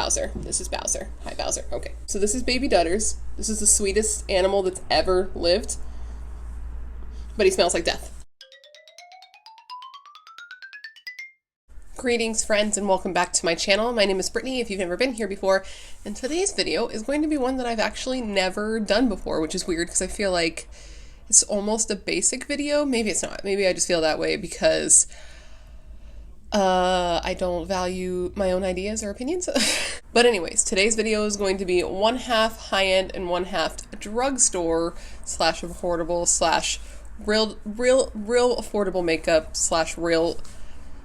Bowser. This is Bowser. Hi, Bowser. Okay. So this is baby Dutters. This is the sweetest animal that's ever lived. But he smells like death. Greetings, friends, and welcome back to my channel. My name is Brittany, if you've never been here before, and today's video is going to be one that I've actually never done before, which is weird because I feel like it's almost a basic video. Maybe it's not. Maybe I just feel that way because I don't value my own ideas or opinions. But anyways, today's video is going to be one half high-end and one half drugstore slash affordable slash real affordable makeup slash real.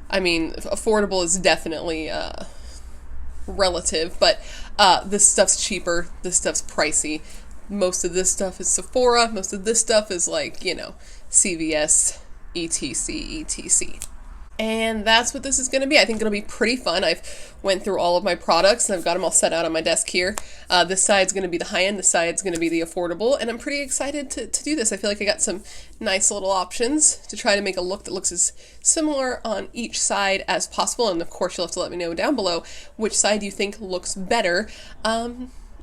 I mean, affordable is definitely relative, but this stuff's cheaper, this stuff's pricey. Most of this stuff is Sephora, most of this stuff is like, you know, CVS, etc. And that's what this is going to be. I think it'll be pretty fun. I've went through all of my products and I've got them all set out on my desk here. This side's going to be the high-end, this side's going to be the affordable, and I'm pretty excited to do this. I feel like I got some nice little options to try to make a look that looks as similar on each side as possible, and of course you'll have to let me know down below which side you think looks better.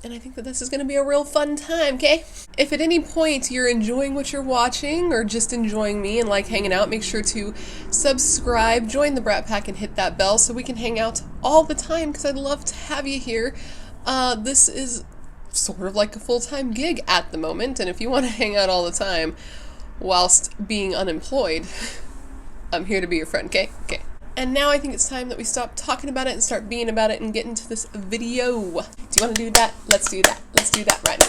And I think that this is going to be a real fun time, okay? If at any point you're enjoying what you're watching or just enjoying me and like hanging out, make sure to subscribe, join the Brat Pack, and hit that bell so we can hang out all the time because I'd love to have you here. This is sort of like a full-time gig at the moment, and if you want to hang out all the time whilst being unemployed, I'm here to be your friend, okay? Okay. And now I think it's time that we stop talking about it and start being about it and get into this video. Do you want to do that? Let's do that. Let's do that right now.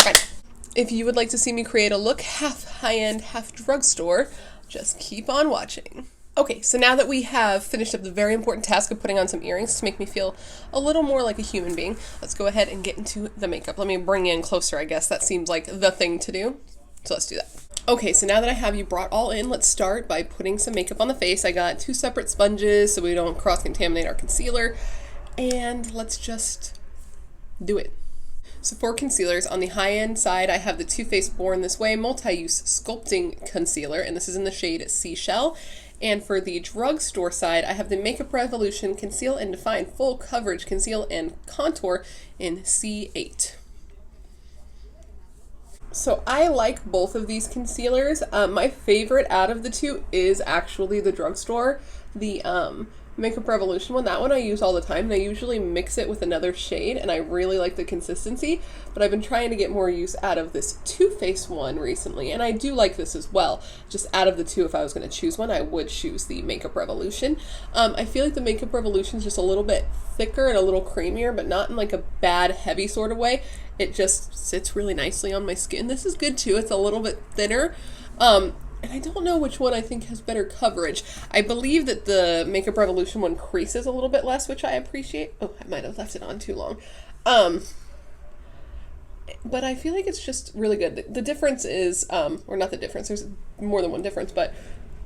Right now. If you would like to see me create a look half high-end, half drugstore, just keep on watching. Okay, so now that we have finished up the very important task of putting on some earrings to make me feel a little more like a human being, let's go ahead and get into the makeup. Let me bring you in closer, I guess. That seems like the thing to do. So let's do that. Okay, so now that I have you brought all in, let's start by putting some makeup on the face. I got 2 separate sponges so we don't cross-contaminate our concealer, and let's just do it. So for concealers, on the high-end side, I have the Too Faced Born This Way Multi-Use Sculpting Concealer, and this is in the shade Seashell. And for the drugstore side, I have the Makeup Revolution Conceal and Define Full Coverage Conceal and Contour in C8. So I like both of these concealers. My favorite out of the two is actually the drugstore, the Makeup Revolution one. That one I use all the time, and I usually mix it with another shade, and I really like the consistency, but I've been trying to get more use out of this Too Faced one recently, and I do like this as well. Just out of the two, if I was going to choose one, I would choose the Makeup Revolution. I feel like the Makeup Revolution is just a little bit thicker and a little creamier, but not in like a bad, heavy sort of way. It just sits really nicely on my skin. This is good too. It's a little bit thinner. And I don't know which one I think has better coverage. I believe that the Makeup Revolution one creases a little bit less, which I appreciate. Oh, I might have left it on too long. But I feel like it's just really good. The difference is, or not the difference, there's more than one difference, but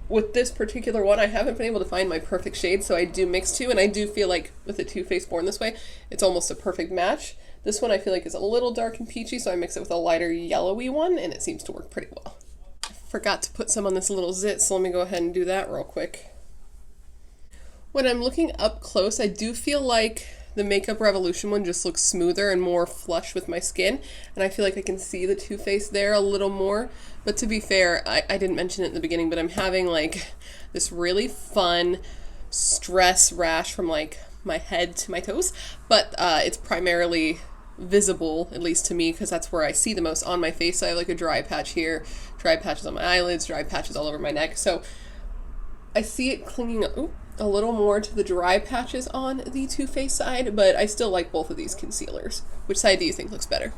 with this particular one, I haven't been able to find my perfect shade, so I do mix two, and I do feel like with the Too Faced Born This Way, it's almost a perfect match. This one I feel like is a little dark and peachy, so I mix it with a lighter yellowy one, and it seems to work pretty well. I forgot to put some on this little zit, so let me go ahead and do that real quick. When I'm looking up close, I do feel like the Makeup Revolution one just looks smoother and more flush with my skin, and I feel like I can see the Too Faced there a little more. But to be fair, I didn't mention it in the beginning, but I'm having like this really fun stress rash from like my head to my toes, but it's primarily visible, at least to me, because that's where I see the most on my face. So I have like a dry patch here, dry patches on my eyelids, dry patches all over my neck. So I see it clinging a little more to the dry patches on the Too Faced side, but I still like both of these concealers. Which side do you think looks better?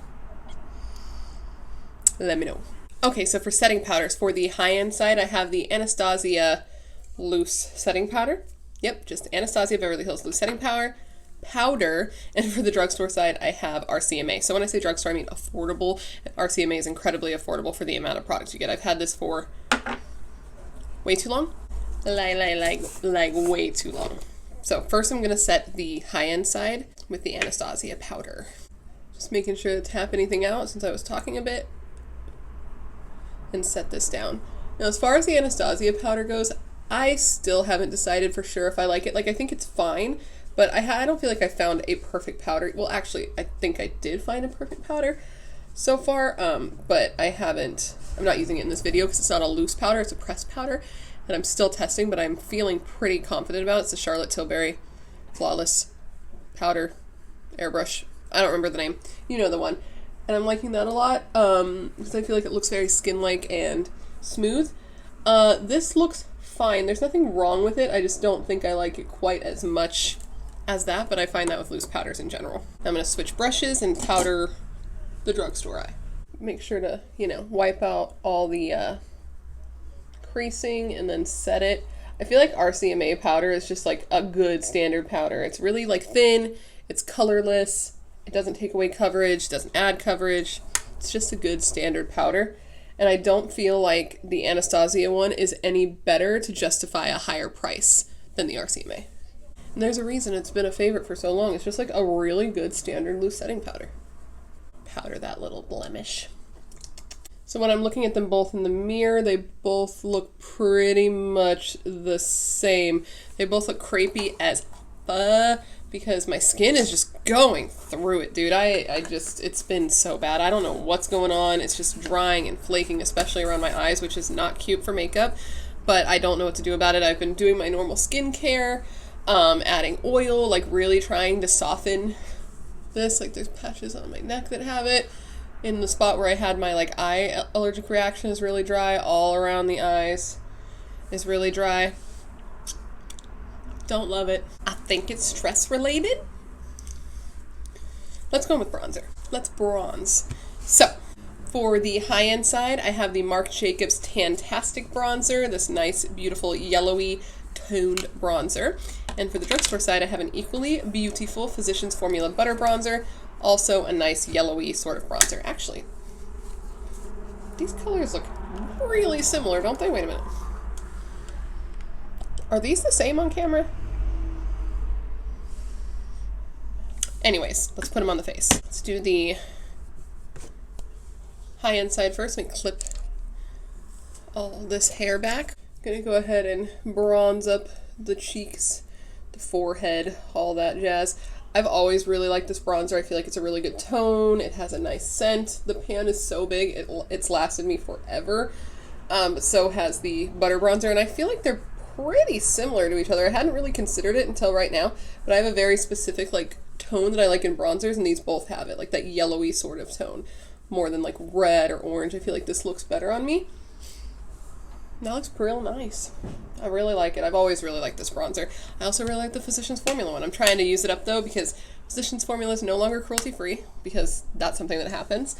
Let me know. Okay, so for setting powders, for the high-end side, I have the Anastasia Loose Setting Powder. Yep, just Anastasia Beverly Hills Loose Setting Powder. And for the drugstore side, I have RCMA. So when I say drugstore, I mean affordable. RCMA is incredibly affordable for the amount of products you get. I've had this for way too long. Like way too long. So first I'm going to set the high-end side with the Anastasia powder. Just making sure to tap anything out since I was talking a bit. And set this down. Now as far as the Anastasia powder goes, I still haven't decided for sure if I like it. Like, I think it's fine, But I don't feel like I found a perfect powder. Well, actually, I think I did find a perfect powder so far, but I'm not using it in this video because it's not a loose powder, it's a pressed powder, and I'm still testing, but I'm feeling pretty confident about it. It's the Charlotte Tilbury Flawless Powder Airbrush. I don't remember the name. You know the one. And I'm liking that a lot, because I feel like it looks very skin-like and smooth. This looks fine. There's nothing wrong with it. I just don't think I like it quite as much as that, but I find that with loose powders in general. I'm going to switch brushes and powder the drugstore eye. Make sure to, wipe out all the creasing and then set it. I feel like RCMA powder is just like a good standard powder. It's really like thin, it's colorless, it doesn't take away coverage, doesn't add coverage. It's just a good standard powder. And I don't feel like the Anastasia one is any better to justify a higher price than the RCMA. And there's a reason it's been a favorite for so long. It's just like a really good standard loose setting powder. Powder that little blemish. So when I'm looking at them both in the mirror, they both look pretty much the same. They both look crepey as fuck because my skin is just going through it, dude. It's been so bad. I don't know what's going on. It's just drying and flaking, especially around my eyes, which is not cute for makeup, but I don't know what to do about it. I've been doing my normal skincare, adding oil, like really trying to soften this. Like there's patches on my neck that have it. In the spot where I had my like eye allergic reaction is really dry. All around the eyes is really dry. Don't love it. I think it's stress related. Let's go with bronzer. Let's bronze. So for the high-end side, I have the Marc Jacobs Tantastic Bronzer, this nice, beautiful, yellowy toned bronzer. And for the drugstore side, I have an equally beautiful Physicians Formula Butter Bronzer, also a nice yellowy sort of bronzer. Actually, these colors look really similar, don't they? Wait a minute. Are these the same on camera? Anyways, let's put them on the face. Let's do the high-end side first. Let me clip all this hair back. I'm gonna go ahead and bronze up the cheeks, the forehead, all that jazz. I've always really liked this bronzer. I feel like it's a really good tone. It has a nice scent. The pan is so big, it's lasted me forever. But so has the butter bronzer, and I feel like they're pretty similar to each other. I hadn't really considered it until right now, but I have a very specific like tone that I like in bronzers, and these both have it, like that yellowy sort of tone, more than like red or orange. I feel like this looks better on me. That looks real nice. I really like it. I've always really liked this bronzer. I also really like the Physicians Formula one. I'm trying to use it up though because Physicians Formula is no longer cruelty free, because that's something that happens.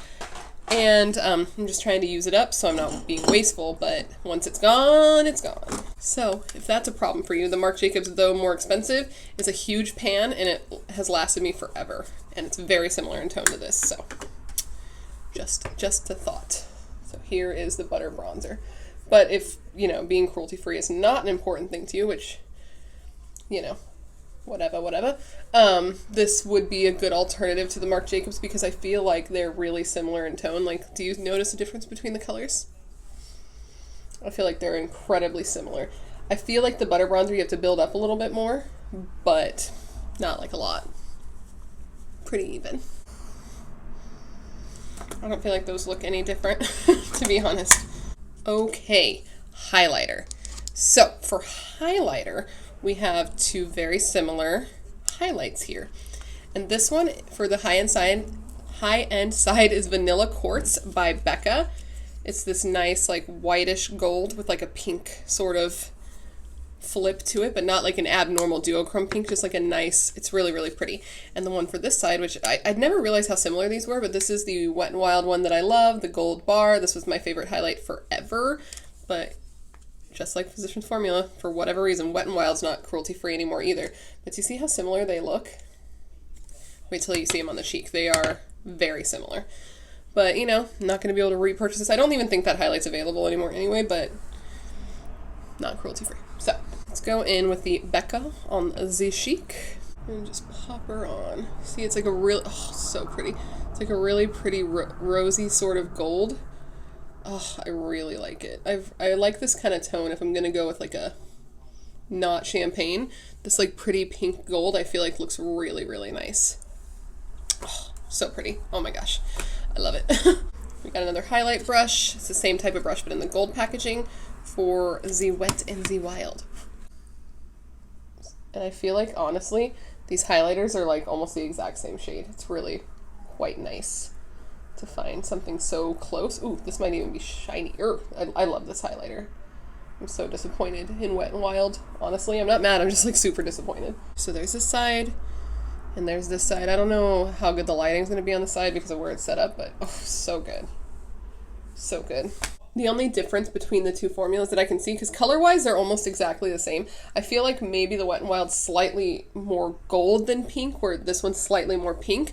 And I'm just trying to use it up so I'm not being wasteful, but once it's gone, it's gone. So if that's a problem for you, the Marc Jacobs, though more expensive, is a huge pan and it has lasted me forever. And it's very similar in tone to this, so just a thought. So here is the butter bronzer. But if, being cruelty-free is not an important thing to you, which, whatever, this would be a good alternative to the Marc Jacobs because I feel like they're really similar in tone. Like, do you notice a difference between the colors? I feel like they're incredibly similar. I feel like the butter bronzer you have to build up a little bit more, but not like a lot. Pretty even. I don't feel like those look any different, to be honest. Okay, highlighter. So for highlighter, we have two very similar highlights here. And this one for the high-end side is Vanilla Quartz by Becca. It's this nice like whitish gold with like a pink sort of flip to it, but not like an abnormal duochrome pink, just like a nice, it's really, really pretty. And the one for this side, which I'd never realized how similar these were, but this is the Wet n Wild one that I love, the gold bar. This was my favorite highlight forever, but just like Physicians Formula, for whatever reason, Wet n Wild's not cruelty-free anymore either. But do you see how similar they look? Wait till you see them on the cheek. They are very similar. But, I'm not going to be able to repurchase this. I don't even think that highlight's available anymore anyway, but not cruelty-free. So, let's go in with the Becca on the cheek and just pop her on. See, it's like a real, so pretty. It's like a really pretty rosy sort of gold. Oh, I really like it. I like this kind of tone if I'm going to go with like a not champagne. This like pretty pink gold I feel like looks really, really nice. Oh, so pretty. Oh my gosh. I love it. We got another highlight brush. It's the same type of brush but in the gold packaging for the Wet and the Wild. And I feel like honestly these highlighters are like almost the exact same shade. It's really quite nice to find something so close. Ooh, this might even be shiny. I love this highlighter. I'm so disappointed in Wet and Wild. Honestly, I'm not mad. I'm just like super disappointed. So there's this side and there's this side. I don't know how good the lighting's going to be on the side because of where it's set up, but oh, so good. So good. The only difference between the two formulas that I can see, because color-wise they're almost exactly the same. I feel like maybe the Wet n Wild's slightly more gold than pink, where this one's slightly more pink.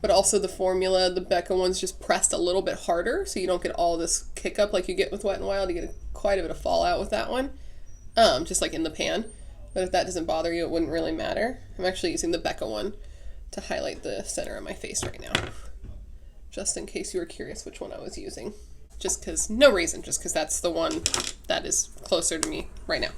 But also the formula, the Becca one's just pressed a little bit harder, so you don't get all this kick up like you get with Wet n Wild. You get quite a bit of fallout with that one, just like in the pan. But if that doesn't bother you, it wouldn't really matter. I'm actually using the Becca one to highlight the center of my face right now, just in case you were curious which one I was using. Just because, no reason, just because that's the one that is closer to me right now.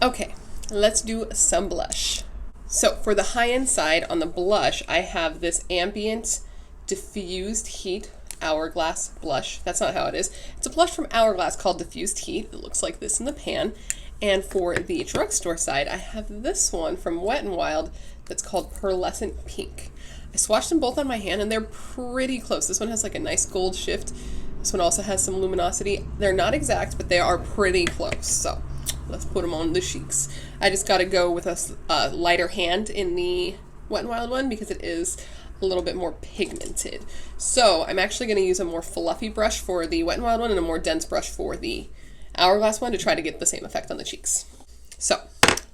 Okay, let's do some blush. So for the high-end side on the blush, I have this Ambient Diffused Heat Hourglass blush. That's not how it is. It's a blush from Hourglass called Diffused Heat. It looks like this in the pan. And for the drugstore side, I have this one from Wet n Wild that's called Pearlescent Pink. I swatched them both on my hand and they're pretty close. This one has like a nice gold shift. This one also has some luminosity. They're not exact, but they are pretty close. So let's put them on the cheeks. I just got to go with a lighter hand in the Wet n Wild one because it is a little bit more pigmented. So I'm actually going to use a more fluffy brush for the Wet n Wild one and a more dense brush for the Hourglass one to try to get the same effect on the cheeks. So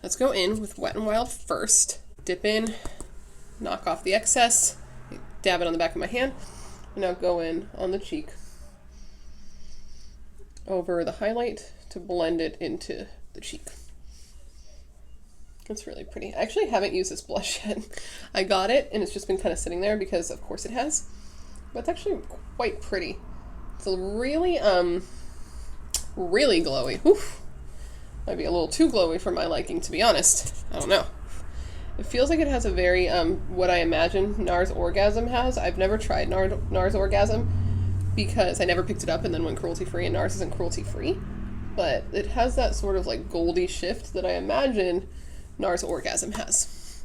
let's go in with Wet n Wild first. Dip in, knock off the excess, dab it on the back of my hand, and now go in on the cheek over the highlight to blend it into the cheek. It's really pretty. I actually haven't used this blush yet. I got it and it's just been kind of sitting there because of course it has, but it's actually quite pretty. It's a really really glowy. Oof. Might be a little too glowy for my liking, to be honest. I don't know. It feels like it has a very what I imagine NARS Orgasm has. I've never tried NARS Orgasm because I never picked it up and then went cruelty-free, and NARS isn't cruelty-free. But it has that sort of like goldy shift that I imagine NARS Orgasm has.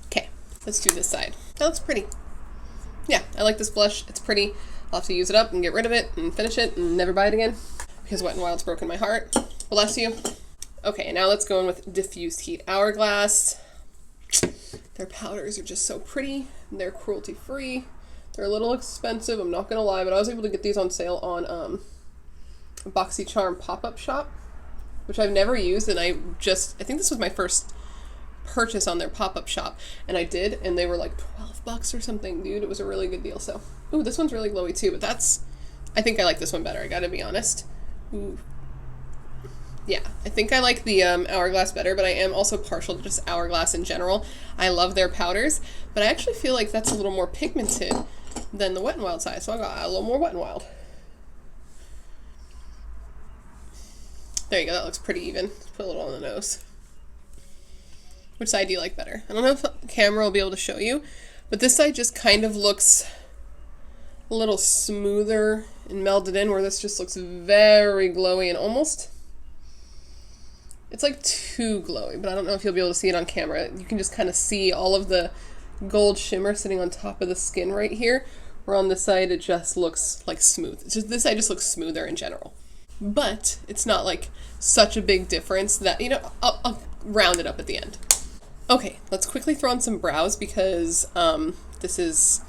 Okay, let's do this side. That looks pretty. Yeah, I like this blush. It's pretty. I'll have to use it up and get rid of it and finish it and never buy it again because Wet n Wild's broken my heart. Bless you. Okay, now let's go in with Diffused Heat Hourglass. Their powders are just so pretty. They're cruelty-free. They're a little expensive, I'm not gonna lie, but I was able to get these on sale on BoxyCharm pop-up shop, which I've never used, and I think this was my first purchase on their pop-up shop, and I did, and they were like $12 or something, dude. It was a really good deal. So, ooh, this one's really glowy too, but I think I like this one better, I gotta be honest. Ooh. Yeah, I think I like the Hourglass better, but I am also partial to just Hourglass in general. I love their powders, but I actually feel like that's a little more pigmented than the Wet n Wild side, so I got a little more Wet n Wild. There you go, that looks pretty even. Put a little on the nose. Which side do you like better? I don't know if the camera will be able to show you, but this side just kind of looks a little smoother and melded in, where this just looks very glowy and almost... It's like too glowy, but I don't know if you'll be able to see it on camera. You can just kind of see all of the gold shimmer sitting on top of the skin right here, where on this side it just looks like smooth. It's just, this side just looks smoother in general. But it's not like such a big difference that, you know, I'll round it up at the end. Okay, let's quickly throw on some brows because this is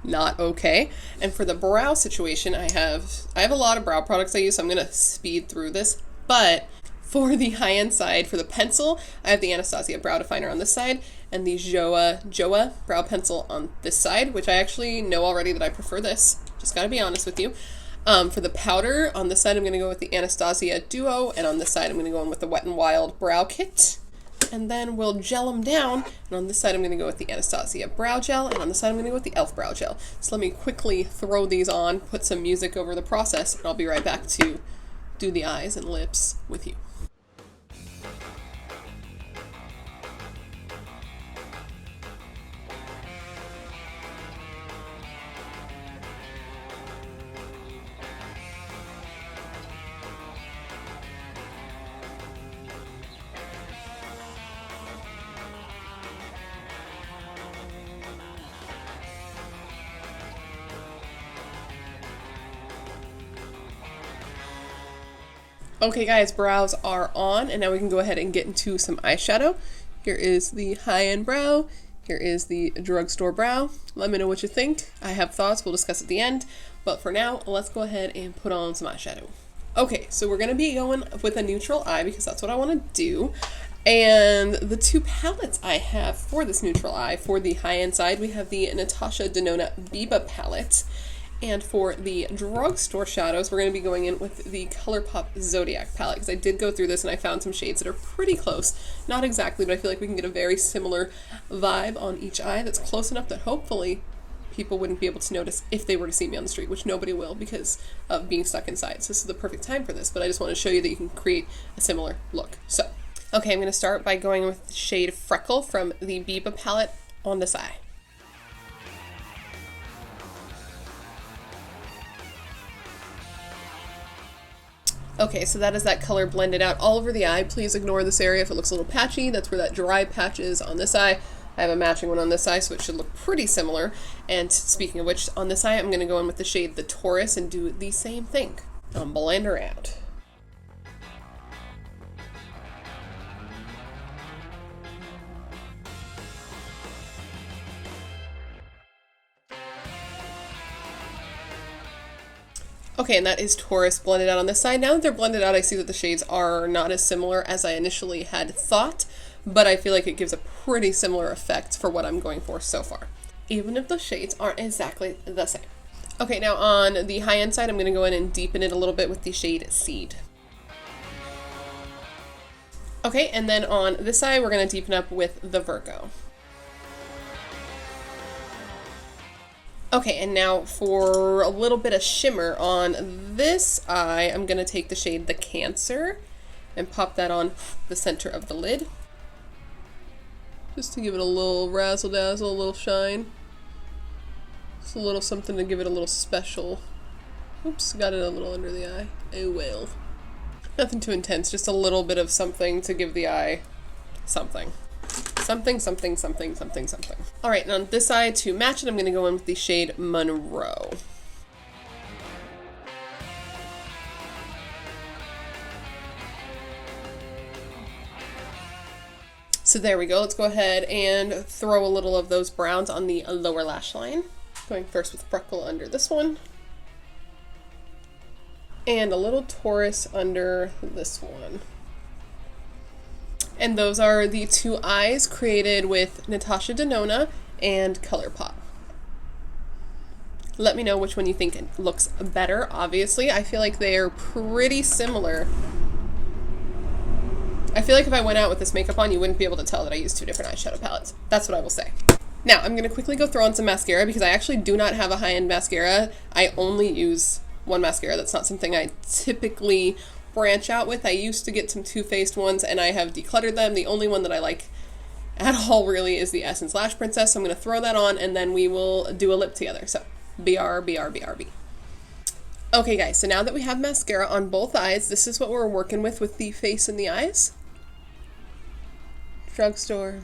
not okay. And for the brow situation, I have a lot of brow products I use, so I'm gonna speed through this. But for the high-end side, for the pencil, I have the Anastasia brow definer on this side and the Joa brow pencil on this side, which I actually know already that I prefer this. Just gotta be honest with you. For the powder, on this side I'm gonna go with the Anastasia Duo, and on this side I'm gonna go in with the Wet n Wild Brow Kit. And then we'll gel them down, and on this side I'm gonna go with the Anastasia Brow Gel, and on this side I'm gonna go with the e.l.f. Brow Gel. So let me quickly throw these on, put some music over the process, and I'll be right back to do the eyes and lips with you. Okay guys, brows are on, and now we can go ahead and get into some eyeshadow. Here is the high-end brow. Here is the drugstore brow. Let me know what you think. I have thoughts, we'll discuss at the end. But for now, let's go ahead and put on some eyeshadow. Okay, so we're gonna be going with a neutral eye because that's what I wanna do. And the two palettes I have for this neutral eye, for the high-end side, we have the Natasha Denona Biba palette. And for the drugstore shadows, we're going to be going in with the ColourPop Zodiac palette, because I did go through this and I found some shades that are pretty close. Not exactly, but I feel like we can get a very similar vibe on each eye that's close enough that hopefully people wouldn't be able to notice if they were to see me on the street, which nobody will because of being stuck inside. So this is the perfect time for this, but I just want to show you that you can create a similar look. So, okay, I'm going to start by going with the shade Freckle from the Biba palette on this eye. Okay, so that is that color blended out all over the eye. Please ignore this area if it looks a little patchy. That's where that dry patch is on this eye. I have a matching one on this eye, so it should look pretty similar. And speaking of which, on this eye, I'm going to go in with the shade The Taurus and do the same thing. I'll blend her out. Okay, and that is Taurus blended out on this side. Now that they're blended out, I see that the shades are not as similar as I initially had thought, but I feel like it gives a pretty similar effect for what I'm going for so far, even if the shades aren't exactly the same. Okay, now on the high-end side, I'm going to go in and deepen it a little bit with the shade Seed. Okay, and then on this side, we're going to deepen up with the Virgo. Okay, and now for a little bit of shimmer on this eye, I'm going to take the shade The Cancer and pop that on the center of the lid. Just to give it a little razzle-dazzle, a little shine. Just a little something to give it a little special. Oops, got it a little under the eye. Oh well. Nothing too intense, just a little bit of something to give the eye something. Something, something, something, something, something. All right, and on this side, to match it, I'm going to go in with the shade Monroe. So there we go. Let's go ahead and throw a little of those browns on the lower lash line. Going first with Freckle under this one. And a little Taurus under this one. And those are the two eyes created with Natasha Denona and ColourPop. Let me know which one you think looks better. Obviously, I feel like they are pretty similar. I feel like if I went out with this makeup on, you wouldn't be able to tell that I used two different eyeshadow palettes. That's what I will say. Now, I'm going to quickly go throw on some mascara because I actually do not have a high-end mascara. I only use one mascara. That's not something I typically branch out with. I used to get some Too Faced ones and I have decluttered them. The only one that I like at all really is the Essence Lash Princess. So I'm going to throw that on and then we will do a lip together. So BRB. Okay guys, so now that we have mascara on both eyes, this is what we're working with the face and the eyes. Drugstore,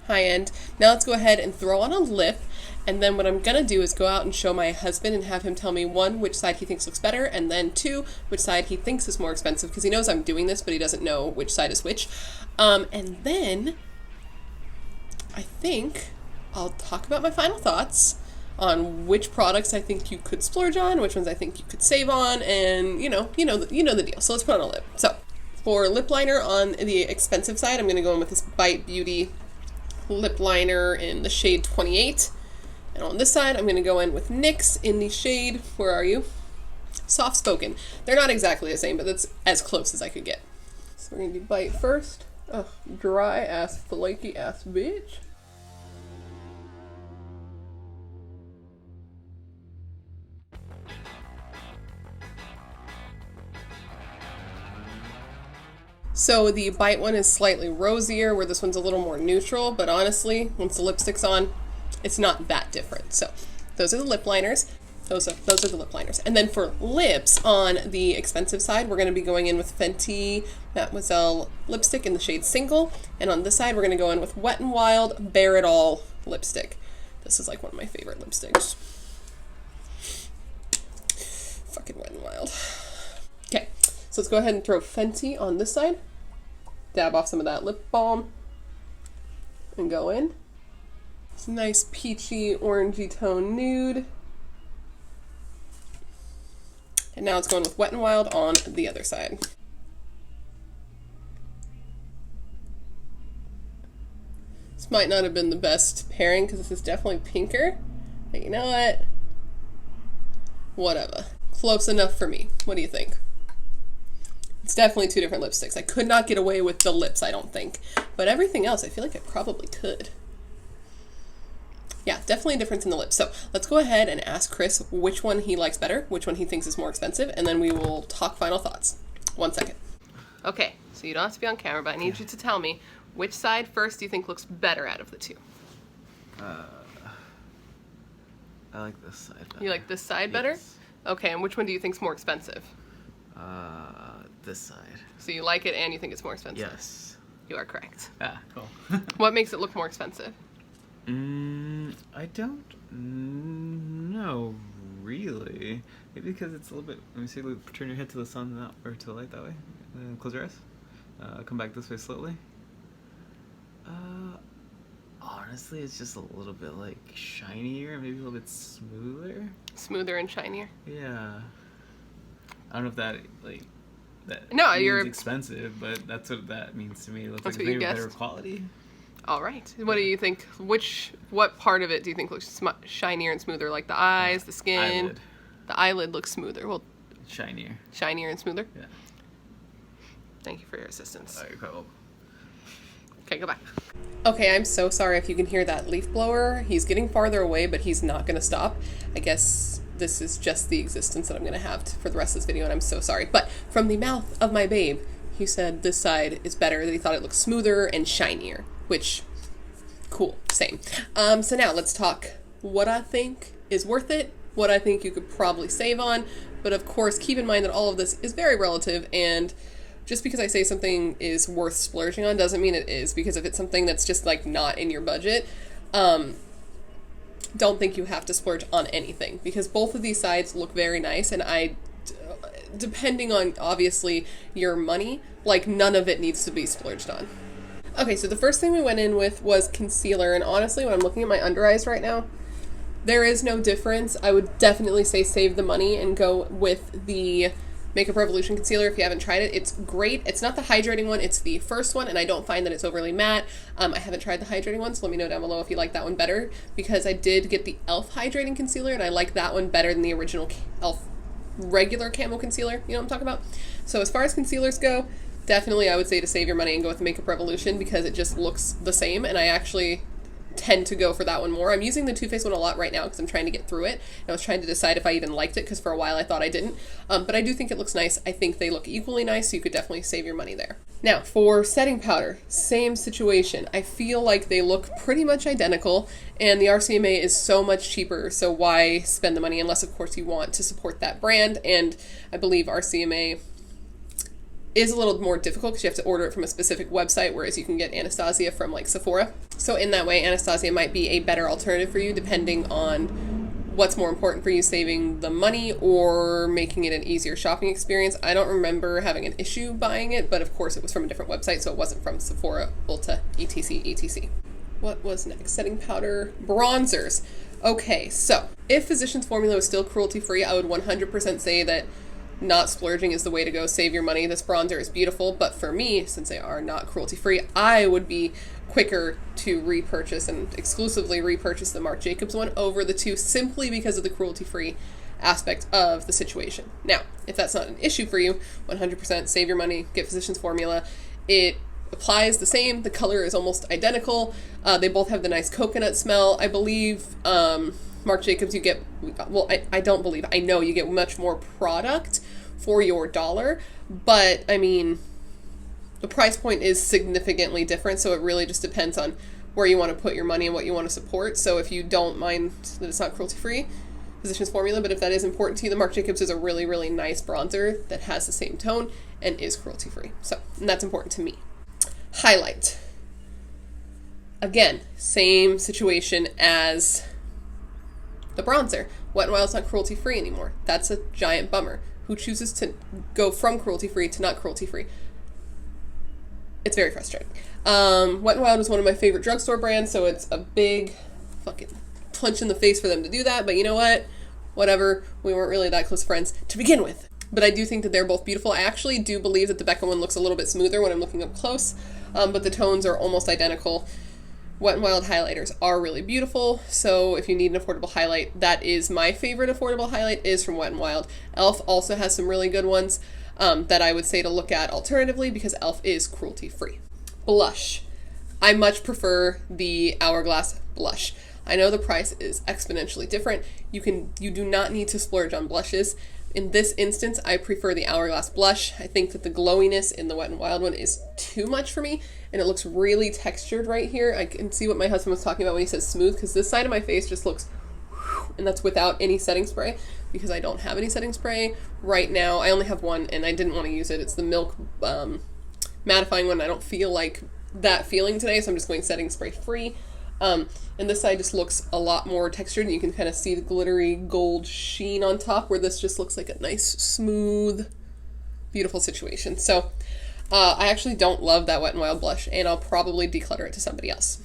high end. Now let's go ahead and throw on a lip. And then what I'm going to do is go out and show my husband and have him tell me, one, which side he thinks looks better, and then two, which side he thinks is more expensive, because he knows I'm doing this, but he doesn't know which side is which. And then I think I'll talk about my final thoughts on which products I think you could splurge on, which ones I think you could save on, and you know the deal. So let's put on a lip. So for lip liner on the expensive side, I'm going to go in with this Bite Beauty lip liner in the shade 28. And on this side, I'm going to go in with NYX in the shade, where are you? Soft Spoken. They're not exactly the same, but that's as close as I could get. So we're going to do Bite first. Ugh, dry ass, flaky ass bitch. So the Bite one is slightly rosier, where this one's a little more neutral, but honestly, once the lipstick's on, it's not that different. So those are the lip liners. Those are the lip liners. And then for lips on the expensive side, we're going to be going in with Fenty Mademoiselle lipstick in the shade Single. And on this side, we're going to go in with Wet n Wild Bare It All lipstick. This is like one of my favorite lipsticks. Fucking Wet n Wild. Okay. So let's go ahead and throw Fenty on this side. Dab off some of that lip balm. And go in. It's a nice peachy, orangey tone nude. And now it's going with Wet n Wild on the other side. This might not have been the best pairing because this is definitely pinker. But you know what? Whatever. Close enough for me. What do you think? It's definitely two different lipsticks. I could not get away with the lips, I don't think. But everything else, I feel like I probably could. Yeah, definitely a difference in the lips. So let's go ahead and ask Chris which one he likes better, which one he thinks is more expensive, and then we will talk final thoughts. 1 second. Okay, so you don't have to be on camera, but I need you to tell me which side first do you think looks better out of the two? I like this side better. You like this side better? Yes. Okay, and which one do you think's more expensive? This side. So you like it and you think it's more expensive? Yes. You are correct. Ah, cool. What makes it look more expensive? I don't know, really. Maybe because it's a little bit, let me see, turn your head to the sun that, or to the light that way. And close your eyes. Come back this way slowly. Honestly, it's just a little bit like shinier, maybe a little bit smoother. Smoother and shinier? Yeah. I don't know if that, like, that no, means you're expensive, but that's what that means to me. It looks that's like what maybe you better guessed. quality. All right. What do you think? What part of it do you think looks shinier and smoother? Like the eyes, the skin? Eyelid. The eyelid looks smoother. Well, Shinier. shinier and smoother? Yeah. Thank you for your assistance. Alright, cool. Okay, go back. Okay, I'm so sorry if you can hear that leaf blower. He's getting farther away, but he's not going to stop. I guess this is just the existence that I'm going to have for the rest of this video, and I'm so sorry. But from the mouth of my babe, he said this side is better, that he thought it looked smoother and shinier, which, cool, same. So now let's talk what I think is worth it, what I think you could probably save on, but of course keep in mind that all of this is very relative, and just because I say something is worth splurging on doesn't mean it is, because if it's something that's just like not in your budget, don't think you have to splurge on anything, because both of these sides look very nice, and depending on obviously your money, like none of it needs to be splurged on. Okay, so the first thing we went in with was concealer, and honestly when I'm looking at my under eyes right now, there is no difference. I would definitely say save the money and go with the Makeup Revolution concealer if you haven't tried it. It's great. It's not the hydrating one, it's the first one, and I don't find that it's overly matte. I haven't tried the hydrating one, so let me know down below if you like that one better, because I did get the e.l.f. hydrating concealer, and I like that one better than the original e.l.f. regular camo concealer. You know what I'm talking about? So as far as concealers go, definitely I would say to save your money and go with the Makeup Revolution, because it just looks the same, and I actually tend to go for that one more. I'm using the Too Faced one a lot right now because I'm trying to get through it. And I was trying to decide if I even liked it, because for a while I thought I didn't. But I do think it looks nice. I think they look equally nice, so you could definitely save your money there. Now, for setting powder, same situation. I feel like they look pretty much identical, and the RCMA is so much cheaper, so why spend the money unless, of course, you want to support that brand, and I believe RCMA is a little more difficult because you have to order it from a specific website, whereas you can get Anastasia from like Sephora. So in that way, Anastasia might be a better alternative for you depending on what's more important for you, saving the money or making it an easier shopping experience. I don't remember having an issue buying it, but of course it was from a different website, so it wasn't from Sephora, Ulta, etc. What was next? Setting powder, bronzers. Okay, so if Physicians Formula was still cruelty-free, I would 100% say that not splurging is the way to go. Save your money. This bronzer is beautiful, but for me, since they are not cruelty-free, I would be quicker to repurchase and exclusively repurchase the Marc Jacobs one over the two, simply because of the cruelty-free aspect of the situation. Now, if that's not an issue for you, 100% save your money, get Physicians Formula. It applies the same. The color is almost identical. They both have the nice coconut smell. I believe Marc Jacobs, you get, well, I don't believe, I know you get much more product for your dollar, but I mean, the price point is significantly different, so it really just depends on where you want to put your money and what you want to support. So if you don't mind that it's not cruelty-free, Physicians Formula, but if that is important to you, the Marc Jacobs is a really, really nice bronzer that has the same tone and is cruelty-free. So, and that's important to me. Highlight. Again, same situation as the bronzer. Wet n Wild's not cruelty-free anymore. That's a giant bummer. who chooses to go from cruelty-free to not cruelty-free. It's very frustrating. Wet n Wild is one of my favorite drugstore brands, so it's a big fucking punch in the face for them to do that, but you know what? Whatever, we weren't really that close friends to begin with. But I do think that they're both beautiful. I actually do believe that the Becca one looks a little bit smoother when I'm looking up close, but the tones are almost identical. Wet n Wild highlighters are really beautiful, so if you need an affordable highlight, that is my favorite affordable highlight, is from Wet n Wild. e.l.f. also has some really good ones that I would say to look at alternatively, because e.l.f. is cruelty-free. Blush. I much prefer the Hourglass blush. I know the price is exponentially different. You do not need to splurge on blushes. In this instance, I prefer the Hourglass blush. I think that the glowiness in the Wet n Wild one is too much for me, and it looks really textured right here. I can see what my husband was talking about when he says smooth, because this side of my face just looks, and that's without any setting spray, because I don't have any setting spray right now. I only have one, and I didn't want to use it. It's the Milk mattifying one. I don't feel like that feeling today, so I'm just going setting spray free. And this side just looks a lot more textured, and you can kind of see the glittery gold sheen on top, where this just looks like a nice, smooth, beautiful situation. So I actually don't love that Wet n Wild blush, and I'll probably declutter it to somebody else.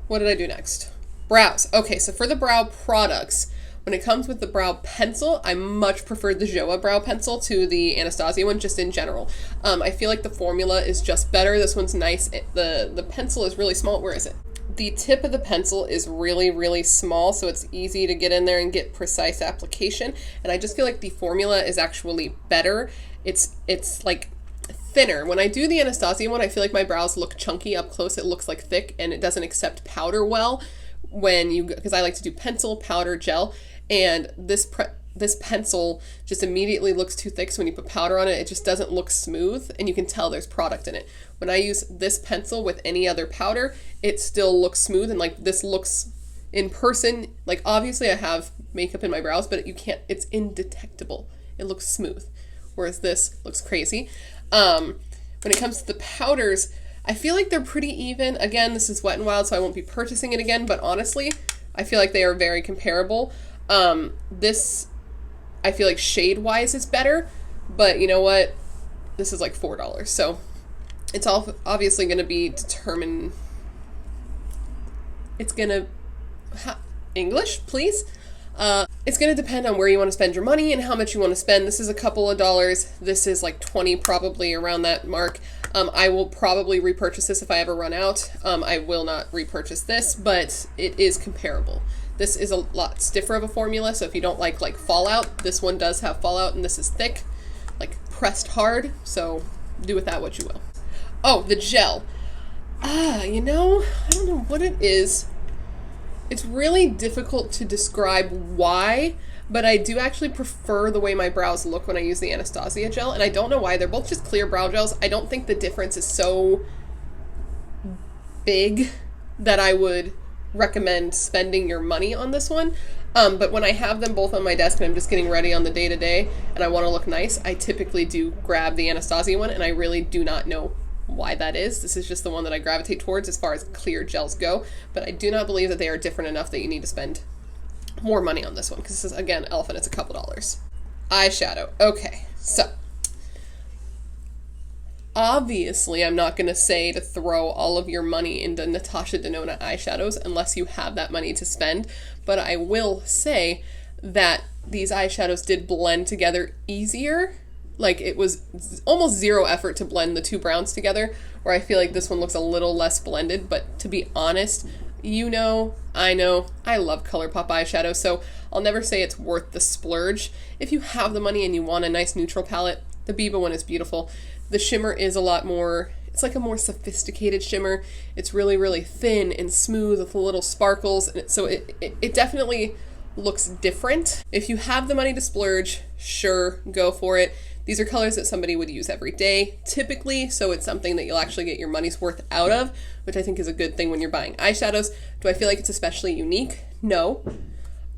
What did I do next? Brows. Okay, so for the brow products, when it comes with the brow pencil, I much prefer the Joa brow pencil to the Anastasia one, just in general. I feel like the formula is just better. This one's nice. The pencil is really small. Where is it? The tip of the pencil is really, really small, so it's easy to get in there and get precise application. And I just feel like the formula is actually better. It's like thinner. When I do the Anastasia one, I feel like my brows look chunky up close. It looks like thick, and it doesn't accept powder well because I like to do pencil, powder, gel, and this pencil just immediately looks too thick, so when you put powder on it, it just doesn't look smooth, and you can tell there's product in it. When I use this pencil with any other powder, it still looks smooth, and like this looks in person, like obviously I have makeup in my brows, but it's indetectable. It looks smooth, whereas this looks crazy. When it comes to the powders, I feel like they're pretty even. Again, this is Wet n Wild, so I won't be purchasing it again, but honestly, I feel like they are very comparable. This, I feel like shade-wise is better, but you know what? This is like $4, so it's all obviously going to be determined. It's going to... English, please? It's going to depend on where you want to spend your money and how much you want to spend. This is a couple of dollars. This is like 20, probably around that mark. I will probably repurchase this if I ever run out. I will not repurchase this, but it is comparable. This is a lot stiffer of a formula, so if you don't like fallout, this one does have fallout, and this is thick, like pressed hard, so do with that what you will. Oh, the gel. I don't know what it is. It's really difficult to describe why, but I do actually prefer the way my brows look when I use the Anastasia gel, and I don't know why. They're both just clear brow gels. I don't think the difference is so big that I would recommend spending your money on this one. But when I have them both on my desk and I'm just getting ready on the day-to-day and I want to look nice, I typically do grab the Anastasia one, and I really do not know why that is. This is just the one that I gravitate towards as far as clear gels go, but I do not believe that they are different enough that you need to spend more money on this one, because this is, again, e.l.f. and it's a couple dollars. Eyeshadow. Okay, so obviously I'm not going to say to throw all of your money into Natasha Denona eyeshadows unless you have that money to spend, but I will say that these eyeshadows did blend together easier. Like, it was almost zero effort to blend the two browns together, where I feel like this one looks a little less blended. But to be honest, I love ColourPop eyeshadow, so I'll never say it's worth the splurge. If you have the money and you want a nice neutral palette, the Biba one is beautiful. The shimmer is a lot more, it's like a more sophisticated shimmer. It's really, really thin and smooth with little sparkles, and so it definitely looks different. If you have the money to splurge, sure, go for it. These are colors that somebody would use every day, typically, so it's something that you'll actually get your money's worth out of, which I think is a good thing when you're buying eyeshadows. Do I feel like it's especially unique? No.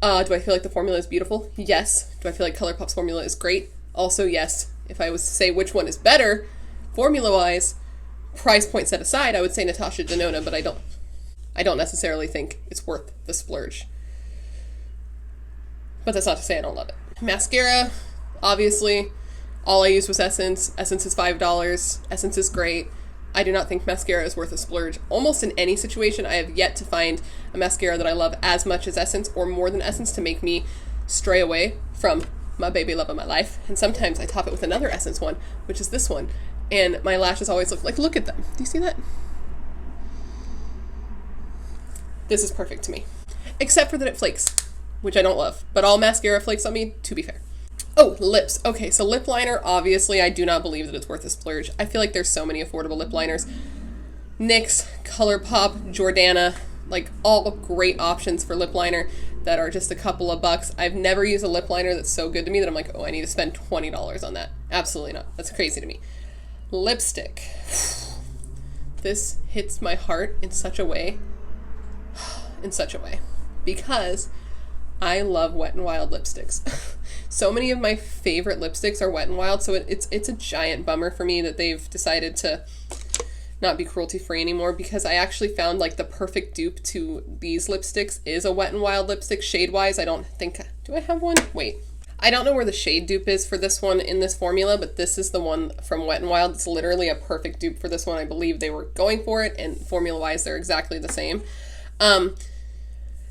Do I feel like the formula is beautiful? Yes. Do I feel like ColourPop's formula is great? Also, yes. If I was to say which one is better, formula-wise, price point set aside, I would say Natasha Denona, but I don't necessarily think it's worth the splurge. But that's not to say I don't love it. Mascara, obviously, All I used was Essence. Essence is $5. Essence is great. I do not think mascara is worth a splurge. Almost in any situation, I have yet to find a mascara that I love as much as Essence or more than Essence to make me stray away from my baby love of my life. And sometimes I top it with another Essence one, which is this one. And my lashes always look at them. Do you see that? This is perfect to me. Except for that it flakes, which I don't love. But all mascara flakes on me, to be fair. Oh, lips. Okay, so lip liner, obviously, I do not believe that it's worth a splurge. I feel like there's so many affordable lip liners. NYX, ColourPop, Jordana, like all great options for lip liner that are just a couple of bucks. I've never used a lip liner that's so good to me that I'm like, oh, I need to spend $20 on that. Absolutely not. That's crazy to me. Lipstick. This hits my heart in such a way. Because I love Wet n Wild lipsticks. So many of my favorite lipsticks are Wet n Wild, so it's a giant bummer for me that they've decided to not be cruelty free anymore, because I actually found like the perfect dupe to these lipsticks is a Wet n Wild lipstick shade wise. I don't think, do I have one? Wait, I don't know where the shade dupe is for this one in this formula, but this is the one from Wet n Wild. It's literally a perfect dupe for this one. I believe they were going for it, and formula wise they're exactly the same.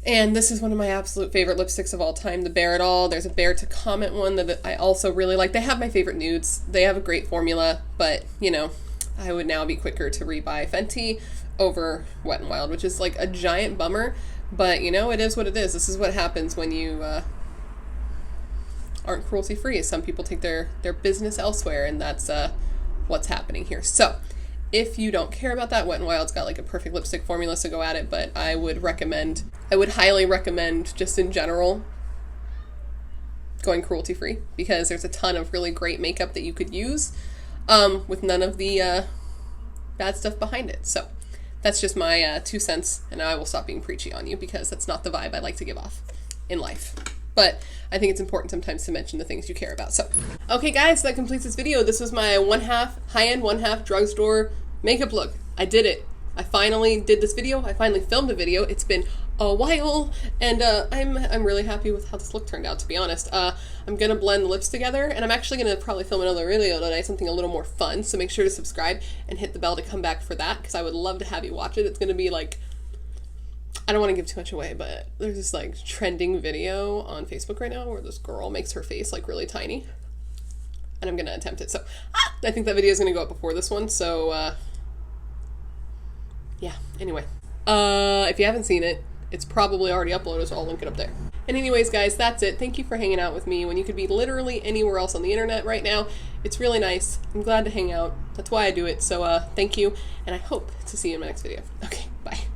And this is one of my absolute favorite lipsticks of all time, the Bear It All. There's a Bear to Comment one that I also really like. They have my favorite nudes. They have a great formula, but, you know, I would now be quicker to rebuy Fenty over Wet n Wild, which is like a giant bummer, but, you know, it is what it is. This is what happens when you aren't cruelty-free. Some people take their business elsewhere, and that's what's happening here. So, if you don't care about that, Wet n Wild's got like a perfect lipstick formula, so go at it, but I would highly recommend, just in general, going cruelty-free, because there's a ton of really great makeup that you could use with none of the bad stuff behind it. So that's just my 2 cents, and I will stop being preachy on you, because that's not the vibe I like to give off in life. But I think it's important sometimes to mention the things you care about. So, okay guys, that completes this video. This was my one-half high-end, one-half drugstore makeup look. I did it. I finally did this video. I finally filmed a video. It's been a while, and I'm really happy with how this look turned out, to be honest. I'm gonna blend the lips together, and I'm actually gonna probably film another video today, something a little more fun, so make sure to subscribe and hit the bell to come back for that, because I would love to have you watch it. It's gonna be like, I don't want to give too much away, but there's this like trending video on Facebook right now where this girl makes her face like really tiny, and I'm gonna attempt it. So I think that video is gonna go up before this one, so yeah, anyway, if you haven't seen it, it's probably already uploaded, so I'll link it up there. And anyways guys, that's it. Thank you for hanging out with me when you could be literally anywhere else on the internet right now. It's really nice. I'm glad to hang out. That's why I do it. So thank you, and I hope to see you in my next video. Okay, bye.